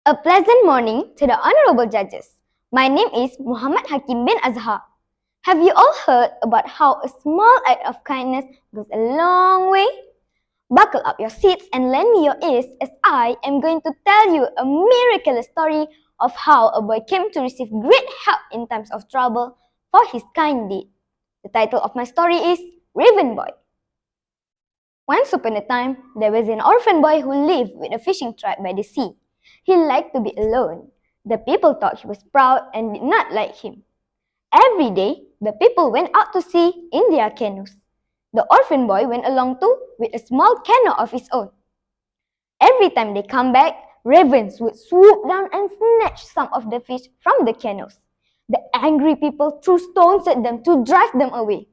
A pleasant morning to the honorable judges. My name is Muhammad Hakim bin Azhar. Have you all heard about how a small act of kindness goes a long way? Buckle up your seats and lend me your ears as I am going to tell you a miraculous story of how a boy came to receive great help in times of trouble for his kind deed. The title of my story is Raven Boy. Once upon a time, there was an orphan boy who lived with a fishing tribe by the sea. He liked to be alone. The people thought he was proud and did not like him. Every day, the people went out to sea in their canoes. The orphan boy went along too with a small canoe of his own. Every time they come back, ravens would swoop down and snatch some of the fish from the canoes. The angry people threw stones at them to drive them away.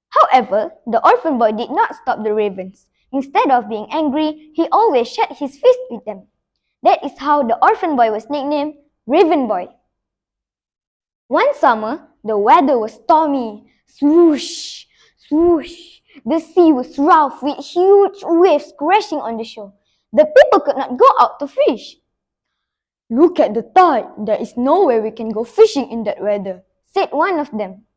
However, the orphan boy did not stop the ravens. Instead of being angry, he always shared his feast with them. That is how the orphan boy was nicknamed Raven Boy. One summer, the weather was stormy. Swoosh, swoosh. The sea was rough with huge waves crashing on the shore. The people could not go out to fish. "Look at the tide. There is no way we can go fishing in that weather," said one of them.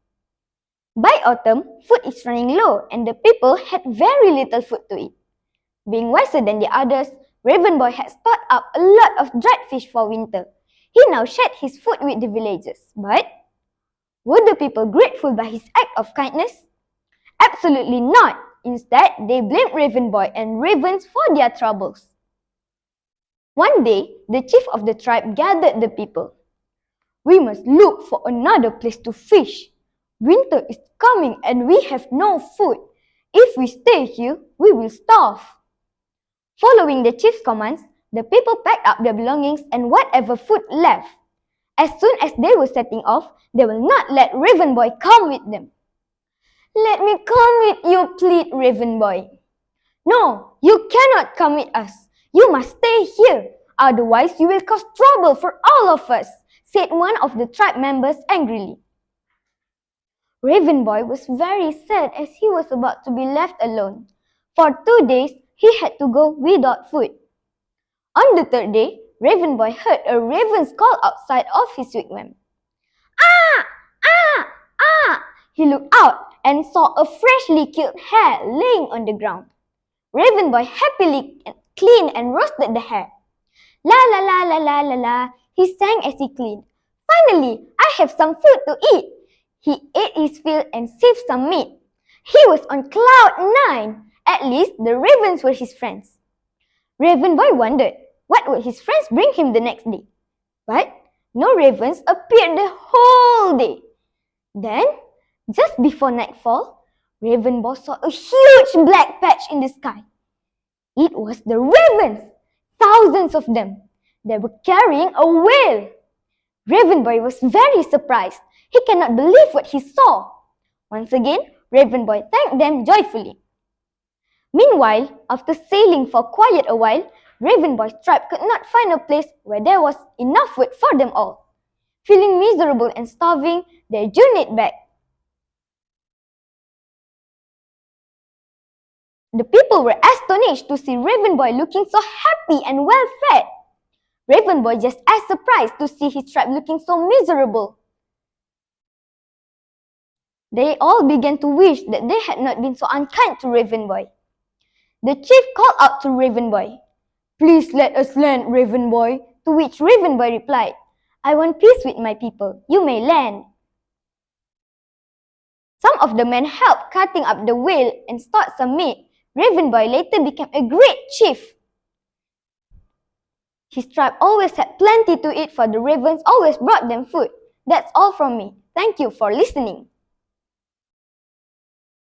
By autumn, food is running low and the people had very little food to eat. Being wiser than the others, Raven Boy had stored up a lot of dried fish for winter. He now shared his food with the villagers. But were the people grateful by his act of kindness? Absolutely not. Instead, they blamed Raven Boy and ravens for their troubles. One day, the chief of the tribe gathered the people. "We must look for another place to fish. Winter is coming and we have no food. If we stay here, we will starve." Following the chief's commands, the people packed up their belongings and whatever food left. As soon as they were setting off, they will not let Raven Boy come with them. "Let me come with you," pleaded Raven Boy. "No, you cannot come with us. You must stay here. Otherwise, you will cause trouble for all of us," said one of the tribe members angrily. Raven Boy was very sad as he was about to be left alone. For 2 days, he had to go without food. On the third day, Raven Boy heard a raven's call outside of his wigwam. "Ah! Ah! Ah!" He looked out and saw a freshly killed hare laying on the ground. Raven Boy happily cleaned and roasted the hare. "La la la la la la la," he sang as he cleaned. "Finally, I have some food to eat." He ate his fill and sieved some meat. He was on cloud 9. At least the ravens were his friends. Raven Boy wondered what would his friends bring him the next day. But no ravens appeared the whole day. Then, just before nightfall, Raven Boy saw a huge black patch in the sky. It was the ravens, thousands of them. They were carrying a whale. Raven Boy was very surprised. He cannot believe what he saw. Once again, Raven Boy thanked them joyfully. Meanwhile, after sailing for quite a while, Raven Boy's tribe could not find a place where there was enough food for them all. Feeling miserable and starving, they journeyed back. The people were astonished to see Raven Boy looking so happy and well-fed. Raven Boy just as surprised to see his tribe looking so miserable. They all began to wish that they had not been so unkind to Raven Boy. The chief called out to Raven Boy, "Please let us land, Raven Boy." To which Raven Boy replied, "I want peace with my people. You may land." Some of the men helped cutting up the whale and stored some meat. Raven Boy later became a great chief. His tribe always had plenty to eat, for the ravens always brought them food. That's all from me. Thank you for listening.